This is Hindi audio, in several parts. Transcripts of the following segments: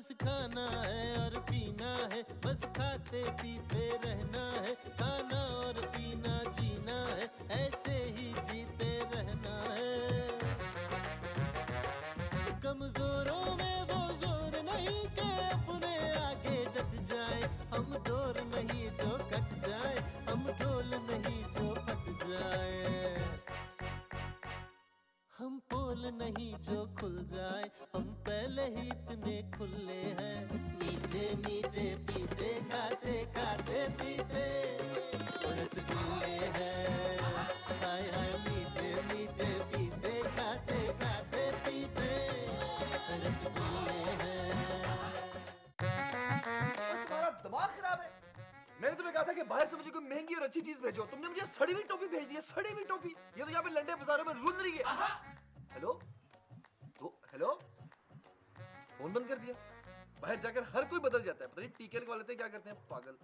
बस खाना है और पीना है, बस खाते पीते रहना है, खाना और पीना जीना है, ऐसे ही जीते रहना है। कमजोरों में वो जोर नहीं कि अपने आगे डट जाए, हम डोर नहीं जो कट जाए, हम ढोल नहीं जो फट जाए, हम पोल नहीं जो खुल जाए, हम पहले ही इतने खुले हैं। मीठे मीठे पीते खाते खाते पीते रसगुल्ले हैं, हाय हाय मीठे मीठे पीते खाते खाते पीते रसगुल्ले हैं। तुम्हारा दिमाग खराब है। मैंने तुम्हें कहा था कि बाहर से मुझे कोई महंगी और अच्छी चीज भेजो, तुमने मुझे सड़ी हुई टोपी भेज दी है। सड़ी हुई टोपी, ये तो यहाँ पे लंडे बाजारों में रुल रही है। हेलो तो हेलो, फोन बंद कर दिया। बाहर जाकर हर कोई बदल जाता है, पता नहीं टीके लगवा लेते हैं, क्या करते हैं पागल।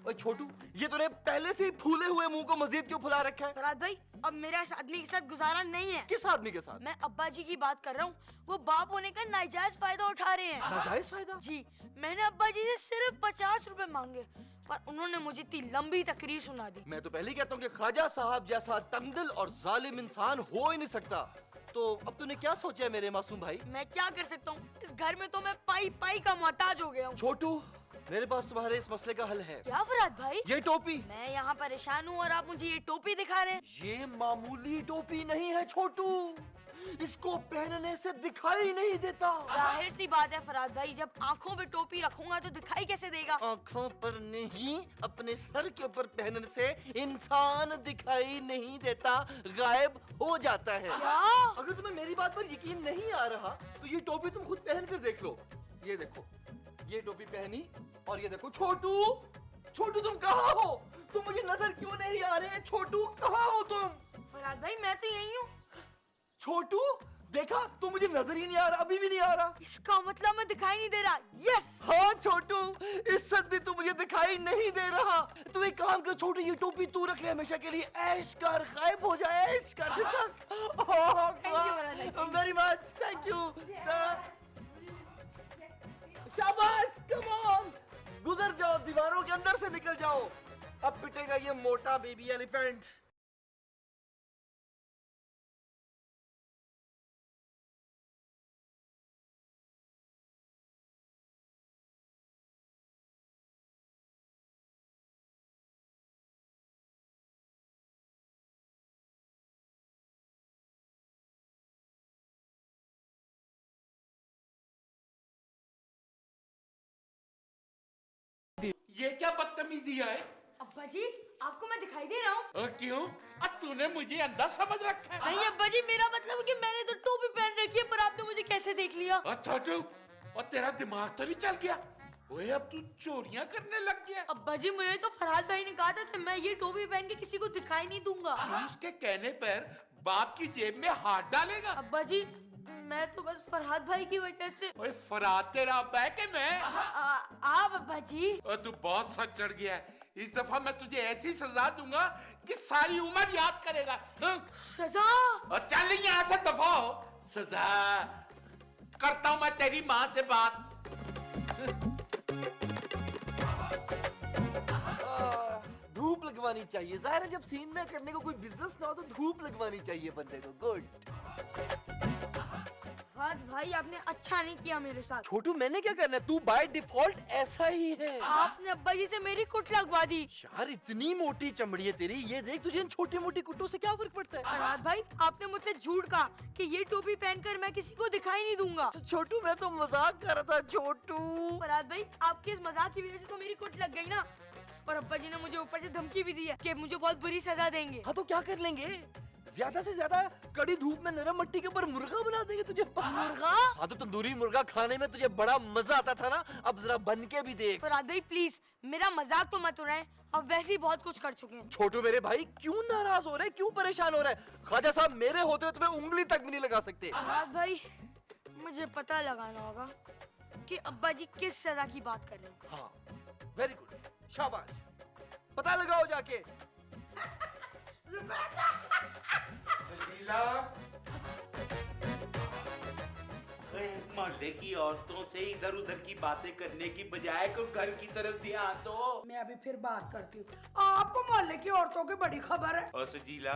ओए छोटू, ये तूने पहले से ही फूले हुए मुंह को मजीद क्यों फुला रखा है? फरहाद भाई, अब मेरा इस आदमी के साथ गुजारा नहीं है। किस आदमी के साथ? मैं अब्बा जी की बात कर रहा हूँ, वो बाप होने का नाजायज फायदा उठा रहे हैं। नाजायज फायदा? जी, मैंने अब्बा जी से सिर्फ 50 रुपए मांगे, पर उन्होंने मुझे इतनी लंबी तकरीर सुना दी। मैं तो पहले ही कहता हूँ कि ख्वाजा साहब जैसा तंगदिल और जालिम इंसान हो ही नहीं सकता। तो अब तूने क्या सोचा है मेरे मासूम भाई? मैं क्या कर सकता हूँ, इस घर में तो मैं पाई पाई का मोहताज हो गया हूँ। छोटू, मेरे पास तुम्हारे इस मसले का हल है। क्या फरहाद भाई? ये टोपी। मैं यहाँ परेशान हूँ और आप मुझे ये टोपी दिखा रहे हैं। ये मामूली टोपी नहीं है छोटू, इसको पहनने से दिखाई नहीं देता। जाहिर सी बात है फरहाद भाई, जब आंखों पे टोपी रखूंगा तो दिखाई कैसे देगा? आंखों पर नहीं, अपने सर के ऊपर पहनने से इंसान दिखाई नहीं देता, गायब हो जाता है। क्या? अगर तुम्हें मेरी बात पर यकीन नहीं आ रहा तो ये टोपी तुम खुद पहन कर देख लो। ये देखो, ये टोपी पहनी और ये देखो। छोटू, छोटू तुम कहाँ हो? तुम मुझे नजर क्यों नहीं आ रहे? छोटू कहाँ हो तुम? फरहाद भाई, मैं तो यही हूँ। छोटू देखा, तुम मुझे नजर ही नहीं आ रहा, अभी भी नहीं आ रहा। इसका मतलब मैं दिखाई नहीं दे रहा। यस। हाँ छोटू, इज्जत भी तू मुझे दिखाई नहीं दे रहा। तू एक काम कर छोटू, ये टोपी तू रख ले हमेशा के लिए। ऐश कर, गायब हो जाए, ऐश कर। Very much, thank you sir. शाबाश, कम ऑन, गुजर जाओ, दीवारों के अंदर से निकल जाओ। अब पिटेगा ये मोटा बेबी एलिफेंट। ये क्या बदतमीजी है? अब्बा जी, आपको मैं दिखाई दे रहा हूँ। क्यों? अब तूने मुझे अंधा समझ रखा है? नहीं अब्बा जी, मेरा मतलब है कि मैंने तो टोपी पहन रखी है, पर आपने मुझे कैसे देख लिया? अच्छा तू, और तेरा दिमाग तो नहीं चल गया? ओए अब तू चोरियां करने लग गया? अब्बा जी, मुझे तो फरहाद भाई ने कहा था कि मैं ये टोपी पहन के किसी को दिखाई नहीं दूंगा। तू उसके कहने पर बाप की जेब में हाथ डालेगा? अब्बा जी, मैं तो बस फरहाद भाई की वजह से। ओए फरहाद तेरा अब्बा है कि मैं? आप अब्बा जी। और तू बहुत सच चढ़ गया है। इस दफा मैं तुझे ऐसी सजा दूंगा कि सारी उम्र याद करेगा। सजा? और चल यहाँ से दफा हो। सजा करता हूँ मैं तेरी माँ से बात। धूप लगवानी चाहिए, जाहिर है जब सीन में करने को कोई बिजनेस ना हो तो धूप लगवानी चाहिए बंदे को। गुड। फरहाद भाई, आपने अच्छा नहीं किया मेरे साथ। छोटू, मैंने क्या करना है? तू बाय डिफॉल्ट ऐसा ही है। आपने अब्बा जी से मेरी कुट लगवा दी। यार इतनी मोटी चमड़ी है तेरी, ये देख तुझे इन छोटी मोटी कुट्टों से क्या फर्क पड़ता है? फरहाद भाई, आपने मुझसे झूठ कहा कि ये टोपी पहनकर मैं किसी को दिखाई नहीं दूंगा। तो छोटू, मैं तो मजाक कर रहा था छोटू। फरहाद भाई, आपके इस मजाक की वजह से तो मेरी कुट लग गई ना, और अब्बा जी ने मुझे ऊपर से धमकी भी दी है कि मुझे बहुत बुरी सजा देंगे। हाँ तो क्या कर लेंगे? ज्यादा से ज्यादा कड़ी धूप में नरम मिट्टी के ऊपर मुर्गा बना देंगे तुझे। मुर्गा? हाँ तो तंदूरी मुर्गा खाने में तुझे बड़ा मजा आता था ना, अब जरा बन के भी देख। फरहाद भाई प्लीज, मेरा मजाक तो मत उड़ाएं, अब वैसे ही बहुत कुछ कर चुके हैं। छोटू मेरे भाई, क्यों नाराज हो रहे, क्यों परेशान हो रहे? ख्वाजा साहब मेरे होते हुए तुम्हें उंगली तक भी नहीं लगा सकते। फरहाद भाई, मुझे पता लगाना होगा कि अब्बा जी किस सजा की बात कर रहे हैं। हाँ, वेरी गुड, शाबाश, पता लगाओ जाके। मोहल्ले की औरतों से इधर उधर की बातें करने की बजाय को घर की तरफ ध्यान दो। मैं अभी फिर बात करती हूँ। आपको मोहल्ले की औरतों की बड़ी खबर है। और सजीला,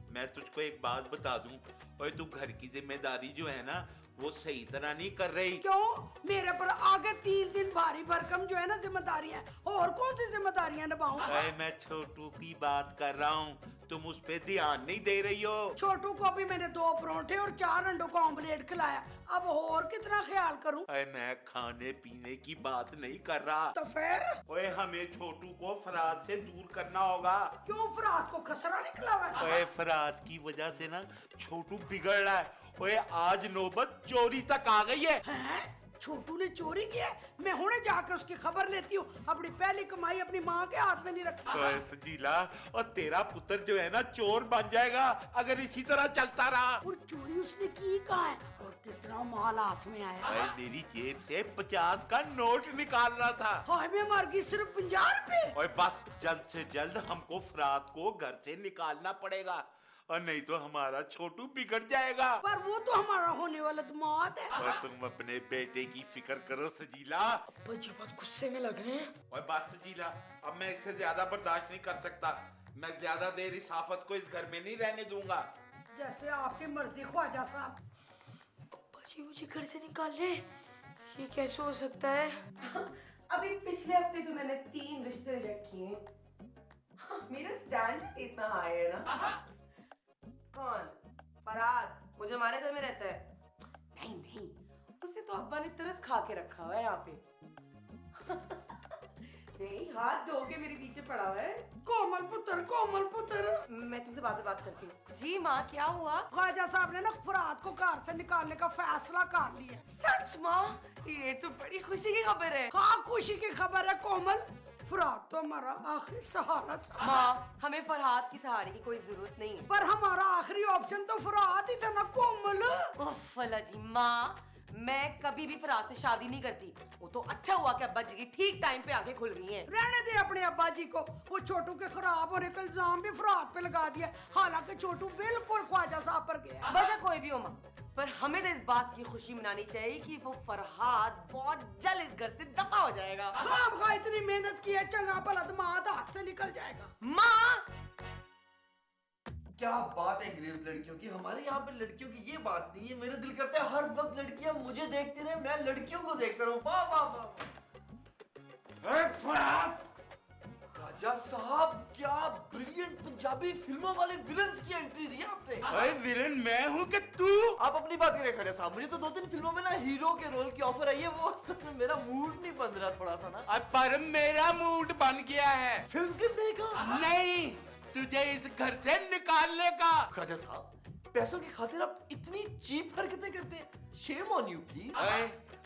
मैं तुझको एक बात बता दूं, और तू घर की जिम्मेदारी जो है ना वो सही तरह नहीं कर रही। क्यों? मेरे पर आगे 3 दिन भारी भरकम जो है ना जिम्मेदारियां, और कौन सी जिम्मेदारियां निभाऊं? अरे मैं छोटू की बात कर रहा हूँ, तुम उस पे ध्यान नहीं दे रही हो। छोटू को भी मैंने 2 परोठे और 4 अंडों का ऑमलेट खिलाया, अब और कितना ख्याल करूं? अरे मैं खाने पीने की बात नहीं कर रहा। तो फिर? ओए हमें छोटू को फराद से दूर करना होगा। क्यों? फराद को खसरा निकला हुआ है। ओए फराद की वजह से ना छोटू बिगड़ रहा है। ओए आज नौबत चोरी तक आ गई है। हैं? छोटू ने चोरी की है? मैं हुणे जाके उसकी खबर लेती हूँ। अपनी पहली कमाई अपनी माँ के हाथ में नहीं रखी। ओए सजीला, और तेरा पुत्र जो है ना चोर बन जाएगा अगर इसी तरह चलता रहा। और चोरी उसने की कहाँ है? और कितना माल हाथ में आया? ओए मेरी जेब से 50 का नोट निकाल रहा था। हाय मैं मर गई, सिर्फ 50 रुपए। और बस जल्द से जल्द हमको फराद को घर से निकालना पड़ेगा, और नहीं तो हमारा छोटू बिगड़ जाएगा। पर वो तो हमारा होने वाला दामाद है। और तुम अपने बेटे की फिक्र करो सजीला। अब्बा जी बहुत गुस्से में लग रहे हैं। और बस सजीला, अब मैं इससे ज्यादा बर्दाश्त नहीं कर सकता। मैं ज्यादा देर इस आफत को इस घर में नहीं रहने दूंगा। जैसे आपकी मर्जी ख्वाजा साहब। अब्बा जी मुझे घर से निकाल रहे हैं, ये कैसे हो सकता है? अभी पिछले हफ्ते तो मैंने 3 रिश्ते रिजेक्ट किए। मेरा स्टैंडर्ड इतना हाई है ना। कौन? फराद मुझे हमारे घर में रहता है। नहीं नहीं, उसे तो अब्बा ने तरस खा के रखा हुआ है यहाँ पे। नहीं, हाथ धो के मेरे पीछे पड़ा हुआ है। कोमल पुत्र, कोमल पुत्र। मैं तुमसे बाद में बात करती हूँ। जी माँ, क्या हुआ? ख्वाजा साहब ने ना फराद को घर से निकालने का फैसला कर लिया। सच माँ? ये तो बड़ी खुशी की खबर है। हाँ खुशी की खबर है कोमल। फराद तो हमारा आखिरी सहारा था। माँ, हमें फरहाद की सहारे की कोई जरूरत नहीं है। पर हमारा आखिरी ऑप्शन तो फराद ही था ना कोमल। उफ अल्लाह जी, माँ मैं कभी भी फराद से शादी नहीं करती। वो तो अच्छा हुआ कि अब्बा जी की ठीक टाइम पे आंखें खुल गई हैं। रहने दे अपने अब्बा जी को। वो छोटू के खराब होने का इल्जाम भी फराद पे लगा दिया, हालांकि छोटू बिल्कुल ख्वाजा साहब पर गया। वजह कोई भी हो माँ, पर हमें तो इस बात की खुशी मनानी चाहिए कि वो फरहाद बहुत जल्द इस घर से दफा हो जाएगा। हाँ इतनी मेहनत की है, चंगा भला दामाद हाथ से निकल जाएगा। माँ क्या बात है अंग्रेज लड़कियों की, हमारे यहाँ पे लड़कियों की ये बात नहीं है। मेरा दिल करता है हर वक्त लड़कियां मुझे देखती रहे, मैं लड़कियों को देखता रहूं। वाह वाह वाह। फराद, राजा साहब क्या ब्रिलियंट पंजाबी फिल्मों वाले विलन्स की एंट्री दी आपने। अरे विलन मैं हूँ कि तू? आप अपनी बात करें खाजा साहब, मुझे तो 2-3 फिल्मों में ना हीरो के रोल की ऑफर आई है, वो असल में मेरा मूड नहीं बन रहा थोड़ा सा ना। अब पर मेरा मूड बन गया है। फिल्म करने का? नहीं, तुझे इस घर से निकालने का। खाजा साहब पैसों की खातिर आप इतनी चीप हरकतें करते हैं, शेम ऑन यू प्लीज।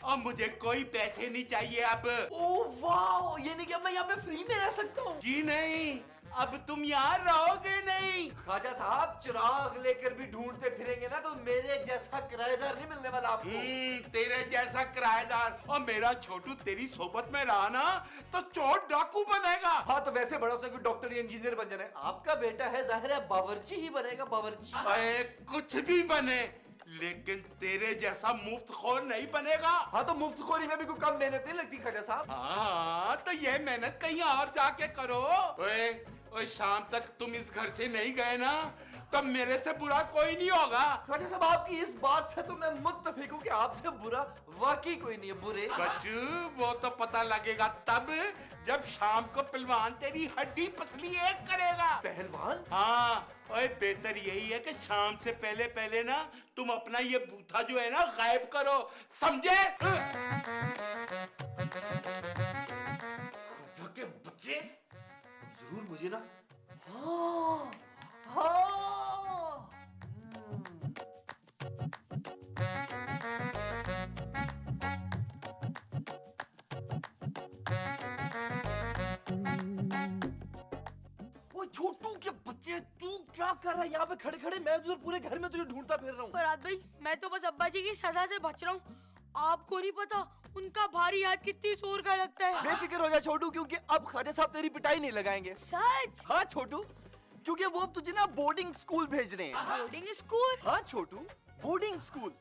और मुझे कोई पैसे नहीं चाहिए अब। ओह वाह, ये नहीं कि अब मैं यहाँ पे फ्री में रह सकता हूँ? जी नहीं, अब तुम यहाँ रहोगे नहीं। खाजा साहब चिराग लेकर भी ढूंढते फिरेंगे ना तो मेरे जैसा किराएदार नहीं मिलने वाला आपको। तेरे जैसा किराएदार, और मेरा छोटू तेरी सोबत में रहा ना तो चोर डाकू बनेगा। हाँ तो वैसे बड़ा उसने कोई डॉक्टर या इंजीनियर बन जाना है। आपका बेटा है, जाहिर है बावर्ची ही बनेगा, बावर्ची। अरे कुछ भी बने, लेकिन तेरे जैसा मुफ्तखोर नहीं बनेगा। हाँ तो मुफ्तखोरी में भी कोई कम मेहनत नहीं लगती खाजा साहब। हाँ तो ये मेहनत कहीं और जाके करो। ओए शाम तक तुम इस घर से नहीं गए ना तो मेरे से बुरा कोई नहीं होगा। खाजा साहब आपकी इस बात से तो मैं मुत्तफिक हूँ कि आपसे बुरा वाकई कोई नहीं है। बुरे बच्चू वो तो पता लगेगा तब जब शाम को पहलवान तेरी हड्डी पसली एक करेगा। पहलवान? हाँ, ओए बेहतर यही है कि शाम से पहले पहले ना तुम अपना ये बूथा जो है ना गायब करो, समझे? के बच्चे जरूर मुझे ना। हाँ हाँ छोटू के बच्चे, तू क्या कर रहा है यहाँ पे खड़े खड़े? मैं उधर पूरे घर में तुझे ढूंढता फिर रहा हूँ। फरहाद भाई मैं तो बस अब्बा जी की सजा से बच रहा हूँ, आपको नहीं पता उनका भारी हाथ कितनी जोर का लगता है। बेफिक्र हो जा छोटू, क्योंकि अब खाजा साहब तेरी पिटाई नहीं लगाएंगे। सच? हाँ छोटू, क्योंकि वो अब तुझे ना बोर्डिंग स्कूल भेज रहे हैं। Boarding school? हाँ छोटू, बोर्डिंग स्कूल।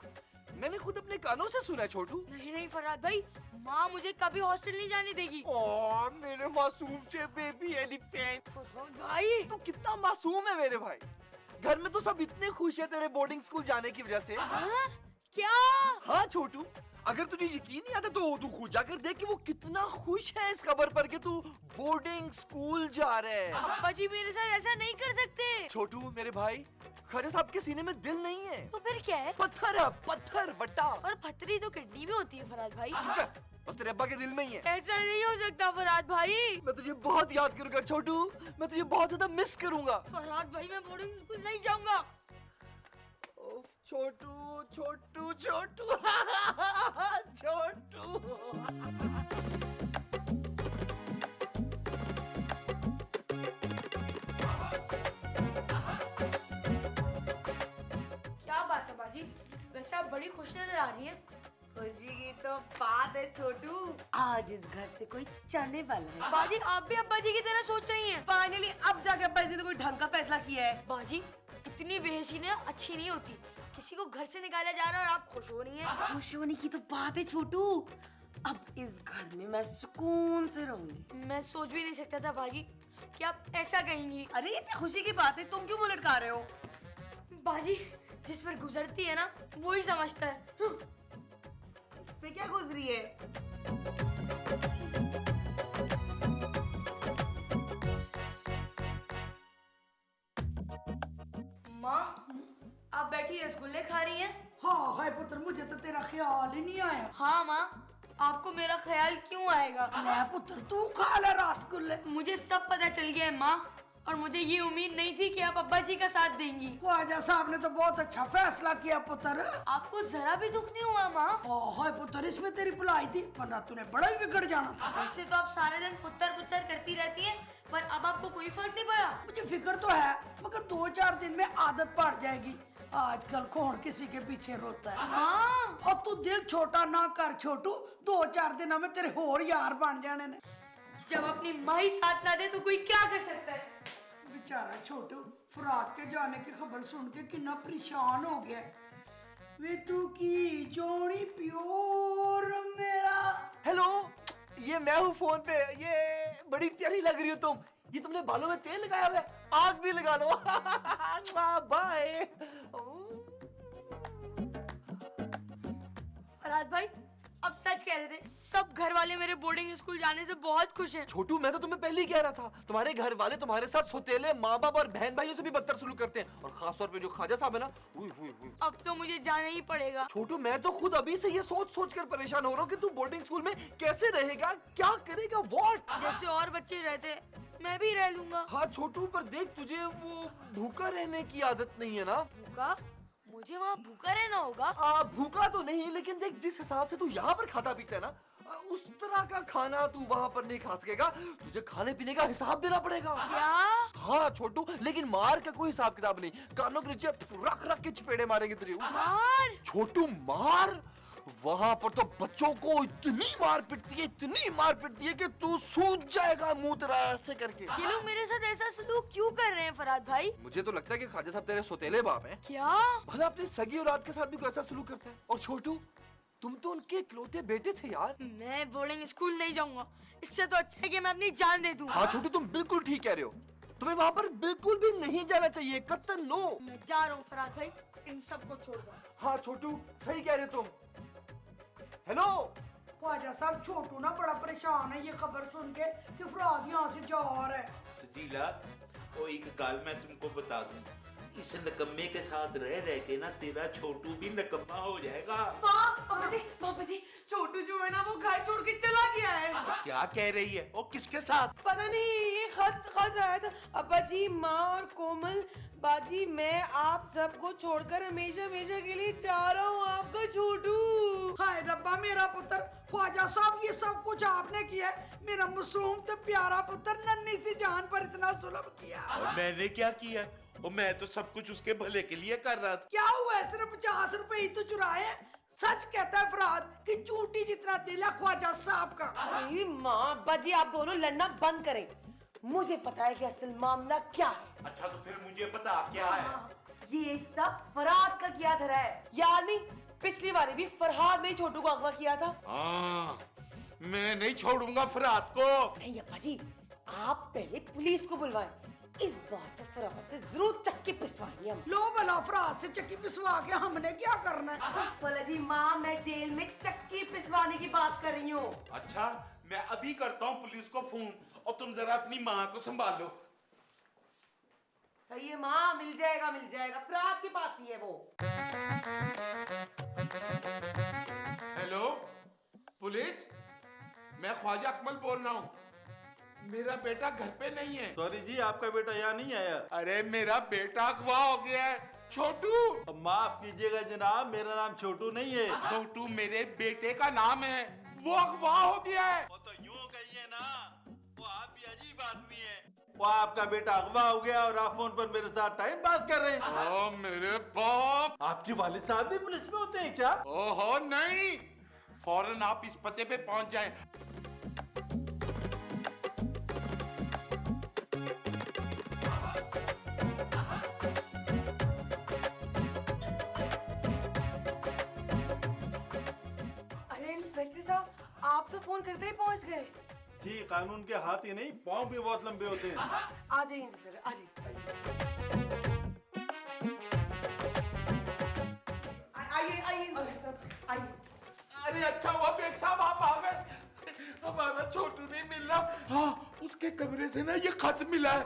मैंने खुद अपने कानों से सुना है छोटू। नहीं नहीं फरहाद भाई, माँ मुझे कभी हॉस्टल नहीं जाने देगी। ओ मेरे मासूम से बेबी एलिफेंट। फरहाद भाई तू कितना मासूम है मेरे भाई। घर में तो सब इतने खुश है तेरे बोर्डिंग स्कूल जाने की वजह से। हाँ? क्या? हाँ छोटू, अगर तुझे यकीन नहीं आता तो तू खुद जाकर देख कि वो कितना खुश है इस खबर पर कि तू बोर्डिंग स्कूल जा रहा है। अब्बा जी मेरे साथ ऐसा नहीं कर सकते। छोटू मेरे भाई, ख्वाजा साहब के सीने में दिल नहीं है। तो फिर क्या है? पत्थर है, पत्थर वट्टा। और पथरी तो किडनी में होती है फरहाद भाई। चुप कर, बस तेरे अब्बा के दिल में ही है। ऐसा नहीं हो सकता फरहाद भाई। मैं तुझे बहुत याद करूंगा छोटू, मैं तुझे बहुत ज्यादा मिस करूंगा। फरहाद भाई मैं बोर्डिंग स्कूल नहीं जाऊंगा। उफ, छोटू छोटू छोटू छोटू। क्या बात है बाजी, वैसे आप बड़ी खुश नजर आ रही हैं। खुशी की तो बात है छोटू, आज इस घर से कोई जाने वाला है। बाजी आप भी अब्बा जी की तरह सोच रही हैं। फाइनली अब जाके अब्बा जी ने कोई ढंग का फैसला किया है। बाजी इतनी बेहसी ना अच्छी नहीं होती। किसी को घर से निकाला जा रहा है और आप खुश हो रही हैं। खुश होने की तो बात है छोटू, अब इस घर में मैं सुकून से रहूंगी। मैं सोच भी नहीं सकता था बाजी कि आप ऐसा कहेंगी। अरे इतनी खुशी की बात है, तुम क्यों मुंह लटका रहे हो? बाजी जिस पर गुजरती है ना वो ही समझता है। इस पे क्या गुजरी है? माँ आप बैठी रसगुल्ले खा रही हैं? हाँ हाय पुत्र, मुझे तो तेरा ख्याल ही नहीं आया। हाँ माँ, आपको मेरा ख्याल क्यों आएगा? ले पुत्र तू खा ले रसगुल्ले। मुझे सब पता चल गया है माँ, और मुझे ये उम्मीद नहीं थी कि आप अब्बा जी का साथ देंगी। ख्वाजा साहब ने तो बहुत अच्छा फैसला किया पुत्र। आपको जरा भी दुख नहीं हुआ माँ? हाय पुत्र, इसमें तेरी भलाई थी, वरना तूने बड़ा ही बिगड़ जाना था। वैसे तो आप सारे दिन पुत्तर पुत्तर करती रहती हैं, पर अब आपको कोई फर्क नहीं पड़ा। मुझे फिक्र तो है, मगर 2-4 दिन में आदत पड़ जाएगी। आजकल कौन किसी के पीछे रोता है। हाँ और तू दिल छोटा ना कर छोटू, 2-4 दिन में तेरे और यार बन जाने ने। जब अपनी माँ ही साथ ना दे तो कोई क्या कर सकता है। बेचारा छोटू फरात के जाने की खबर सुन के कितना परेशान हो गया। वे तू की जोड़ी प्योर मेरा। हेलो, ये मैं हूँ फोन पे। ये बड़ी प्यारी लग रही हो तुम। ये तुमने बालों में तेल लगाया हुआ है, आग भी लगा लो। बाय। फरहाद भाई अब सच कह रहे थे, सब घर वाले मेरे बोर्डिंग स्कूल जाने से बहुत खुश हैं। छोटू मैं तो तुम्हें पहले ही कह रहा था, तुम्हारे घर वाले तुम्हारे साथ सौतेले माँ बाप और बहन भाइयों से भी बदतर सलूक करते हैं, और खास तौर पे जो ख्वाजा साहब है ना, अब तो मुझे जाना ही पड़ेगा। छोटू मैं तो खुद अभी से ये सोच सोच कर परेशान हो रहा हूँ कि तू बोर्डिंग स्कूल में कैसे रहेगा, क्या करेगा, व्हाट। जैसे और बच्चे रहते मैं भी रह लूंगा। हाँ छोटू, पर देख तुझे वो भूखा रहने की आदत नहीं है ना। भूखा? मुझे वहाँ भूखा रहना होगा? भूखा तो नहीं, लेकिन देख जिस हिसाब से तू यहाँ पर खाता पीता है ना, उस तरह का खाना तू वहाँ पर नहीं खा सकेगा। तुझे खाने पीने का हिसाब देना पड़ेगा। क्या? हाँ छोटू, लेकिन मार का कोई हिसाब किताब नहीं। कानों के नीचे रख रख के चपेड़े मारेंगे तुझे। मार? छोटू मार? वहाँ पर तो बच्चों को इतनी मार पिटती है, इतनी मार पिटती है कि तू सूझ जाएगा मुंह तेरा ऐसे करके। ये लोग मेरे साथ ऐसा सलूक क्यों कर रहे हैं फरहाद भाई? मुझे तो लगता है कि ख्वाजा साहब तेरे सौतेले बाप हैं। क्या? भला अपनी सगी औलाद के साथ भी कोई ऐसा सलूक करता है? और छोटू तुम तो उनके इकलौते बेटे थे यार। मैं बोर्डिंग स्कूल नहीं जाऊंगा, इससे तो अच्छा है कि मैं अपनी जान दे दूं। हाँ छोटू तुम बिल्कुल ठीक कह रहे हो, तुम्हें वहाँ पर बिल्कुल भी नहीं जाना चाहिए, कतई नो। मैं जा रहा हूँ फरहाद भाई, इन सबको छोड़ दो। हाँ छोटू सही कह रहे तुम। हेलो ख्वाजा साहब, छोटू ना बड़ा परेशान है ये खबर सुन के कि फराद यहाँ से जा रहा है। सजीला, वो एक गल मैं तुमको बता दूं, इस नकम्मे के साथ रह रह के ना तेरा छोटू भी नकम्मा हो जाएगा। पापा जी छोटू जो है ना वो घर छोड़ के चला गया है। क्या कह रही है? वो किसके साथ? पता नहीं, ये खत आया था। अब्बा जी, माँ और कोमल बाजी, मैं आप सबको छोड़कर हमेशा हमेशा के लिए जा रहा हूँ, आपका छोटू। हाय रब्बा मेरा पुत्र, ख्वाजा साहब ये सब कुछ आपने किया है। मेरा मासूम तो प्यारा पुत्र नन्ही सी जान पर इतना जुल्म किया। और मैंने क्या किया? और मैं तो सब कुछ उसके भले के लिए कर रहा था। क्या हुआ, सिर्फ 50 रुपए ही तो चुराए। सच कहता है फराद कि चूटी जितना दिल है ख्वाजा साहब का। अरे माँ अब्बा जी, आप दोनों लड़ना बंद करें। मुझे पता है कि असल मामला क्या है। अच्छा तो फिर मुझे बता क्या है? ये सब फराद का किया धरा है, याद नहीं? पिछली बार भी फरहाद ने छोटू को अगवा किया था। हाँ, मैं नहीं छोड़ूंगा फरहाद को। नहीं अब्बा जी, आप पहले पुलिस को बुलवाएं। इस बार तो फरहाद से जरूर चक्की पिसवाएंगे हम। लो भला, फरहाद से चक्की पिसवा के हमने क्या करना है? फला जी माँ, मैं जेल में चक्की पिसवाने की बात कर रही हूँ। अच्छा, मैं अभी करता हूँ पुलिस को फोन, और तुम जरा अपनी माँ को संभाल लो। सही है माँ, मिल जाएगा फरहाद के पास ही है वो। हेलो पुलिस, मैं ख्वाजा अकमल बोल रहा हूँ। मेरा बेटा घर पे नहीं है। सॉरी जी, आपका बेटा यहाँ नहीं आया। अरे मेरा बेटा अगवा हो गया है, छोटू। अब माफ कीजिएगा जनाब, मेरा नाम छोटू नहीं है। छोटू मेरे बेटे का नाम है, वो अगवा हो गया है। वो तो यूं कहिए ना, वो आप भी अजीब आदमी है। वो आपका बेटा अगवा हो गया और आप फोन पर मेरे साथ टाइम पास कर रहे हैं। ओ मेरे बाप, आपके वालिद साहब भी पुलिस में होते हैं क्या? ओहो नहीं, फौरन आप इस पते पे पहुंच जाएं। इंस्पेक्टर साहब, आप तो फोन करते ही पहुंच गए। जी, कानून के हाथ ही नहीं, पाँव भी बहुत लंबे होते हैं। आ जाइए इंस्पेक्टर, आ जाइए। आइए इंस्पेक्टर साहब, आइए। अरे अच्छा हुआ बेग साहब आप आ गए। हमारा छोटू नहीं मिल रहा। हाँ, उसके कमरे से ना ये खत मिला है।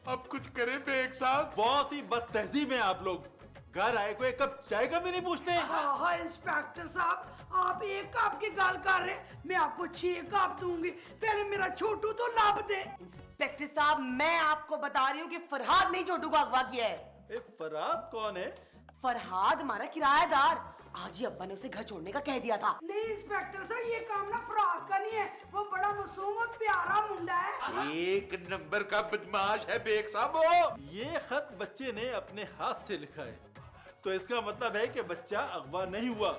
अब कुछ करें बेग साहब? बहुत ही बदतहजीब हैं आप लोग। घर आए को एक कप चाय का भी नहीं पूछते। हाँ इंस्पेक्टर साहब, आप एक कप की गाल कर रहे, मैं आपको 6 कप दूंगी। पहले मेरा छोटू तो लाभ दे। इंस्पेक्टर साहब, मैं आपको बता रही हूँ कि फरहाद ने छोटू को अगवा किया है। फरहाद कौन है? फरहाद हमारा किराएदार। आज ही अब्बा ने उसे घर छोड़ने का कह दिया था। नहीं इंस्पेक्टर साहब, ये काम ना फरहाद का नहीं है, वो बड़ा मासूम और प्यारा मुंडा है। एक नंबर का बदमाश है बेग साहब वो। ये खत बच्चे ने अपने हाथ से लिखा है, तो इसका मतलब है कि बच्चा अगवा नहीं हुआ,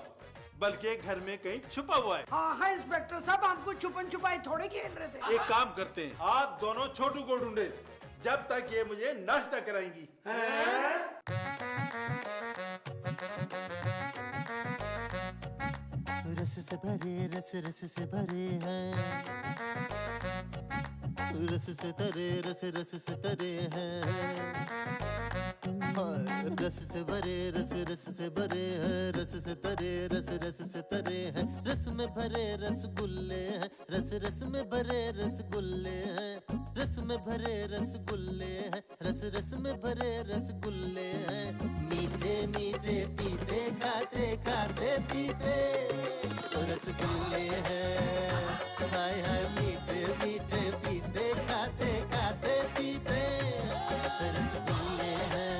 बल्कि घर में कहीं छुपा हुआ है। हाँ इंस्पेक्टर साहब, हमको छुपन छुपाई थोड़े खेल रहे थे। एक काम करते हैं, आप दोनों छोटू को ढूंढे जब तक ये मुझे नाश्ता कराएंगी। रस से भरे, रस रस से भरे हैं, रस से तरे, रस रस से तरे हैं, रस से भरे, रस रस से भरे हैं, रस से तरे, रस रस से तरे हैं, रस में भरे रसगुल्ले हैं, रस रस में भरे रसगुल्ले हैं, रस में भरे रसगुल्ले हैं, रस रस में भरे रसगुल्ले हैं, मीठे मीठे पीते खाते खाते पीते तो रसगुल्ले हैं, हाय हाय मीठे मीठे पीते खाते खाते पीते तो रसगुल्ले हैं।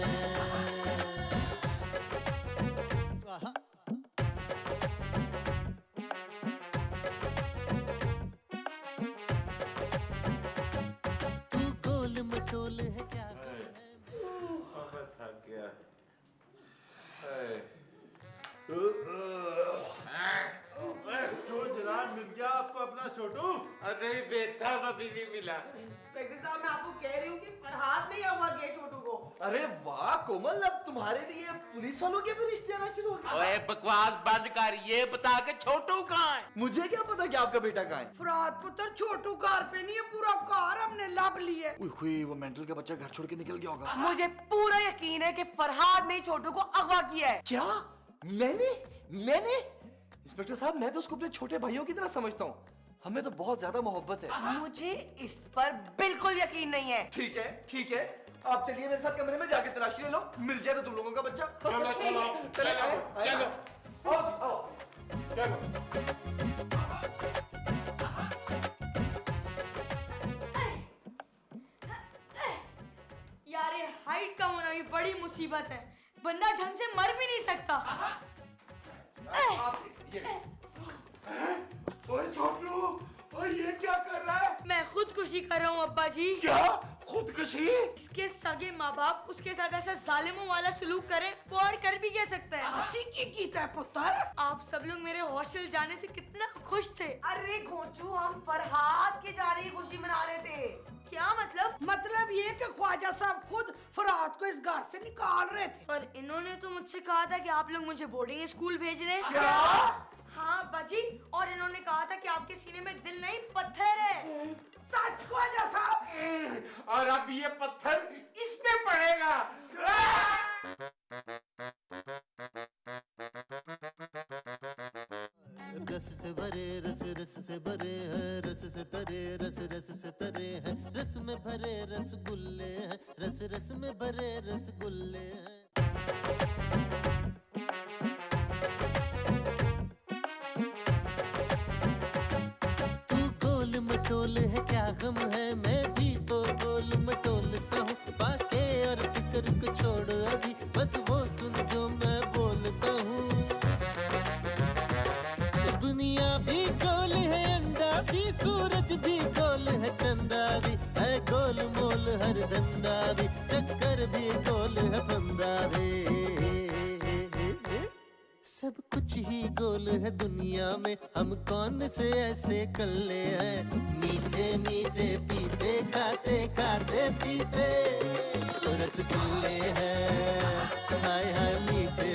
तू गोल मटोल है क्या? थक गया। क्यों जनाब, मिल गया आपको अपना छोटू? अरे बेग साहब अभी नहीं मिला। इंस्पेक्टर साहब, मैं आपको कह रही हूँ कि फरहाद ने अगवा किया छोटू को। अरे वाह कोमल, अब तुम्हारे लिए पुलिस वालों के भी रिश्ते आना शुरू हो गए। ओए बकवास बंद कर, ये बता के छोटू कहाँ है? मुझे क्या पता कि आपका बेटा कहाँ है? फरहाद पुत्र, छोटू कार पे नहीं है, पूरा कार हमने लब लिया। हुई वो मेंटल का बच्चा घर छोड़ के निकल गया होगा। मुझे पूरा यकीन है कि फरहाद ने छोटू को अगवा किया है। क्या? मैंने? इंस्पेक्टर साहब, मैं तो उसको अपने छोटे भाइयों की तरह समझता हूँ। हमें तो बहुत ज्यादा मोहब्बत है। मुझे इस पर बिल्कुल यकीन नहीं है। ठीक है, आप Chलिए मेरे साथ कमरे में जाके तलाशी ले लो, मिल जाए तो तुम लोगों का बच्चा। चलो चलो चलो चलो आओ। चलो। यार ये हाइट कम होना भी बड़ी मुसीबत है, बंदा ढंग से मर भी नहीं सकता। ओए छोटू, ओए ये क्या कर रहा है? मैं खुदकुशी कर रहा हूँ अब्बा जी। क्या खुदकशी? इसके सगे माँ बाप उसके साथ ऐसा जालिमों वाला सलूक करें वो और कर भी क्या सकता है। हंसी की कीता है पुत्र। आप सब लोग मेरे हॉस्टल जाने से कितना खुश थे। अरे घोंचू, हम फरहाद के जाने की खुशी मना रहे थे। क्या मतलब? मतलब ये कि ख्वाजा साहब खुद फराद को इस घर से निकाल रहे थे। पर इन्होंने तो मुझसे कहा था कि आप लोग मुझे बोर्डिंग स्कूल भेज रहे हैं। क्या? हाँ बाजी, और इन्होंने कहा था कि आपके सीने में दिल नहीं पत्थर है। सच ख्वाजा साहब? और अब ये पत्थर इस पे पड़ेगा। रस से भरे रस रस से भरे हैं, रस से तरे रस रस से तरे हैं, रस में भरे रसगुल्ले हैं, रस रस में भरे रसगुल्ले हैं। तू गोल मटोल है क्या गम है, मैं भी तो गोल मटोल सा हूँ। बाके और फिक्र को छोड़ अभी, बस वो सुन जो मैं बोलता हूँ। दुनिया भी गोल है, अंडा भी, सूरज भी गोल है, चंदा भी है गोल मोल, हर धंधा भी, चक्कर भी गोल है, फंदा भी। सब कुछ ही गोल है दुनिया में, हम कौन से ऐसे कल्ले हैं। मीठे मीठे पीते खाते खाते पीते रसगुल्ले हैं, हाय हाय मीठे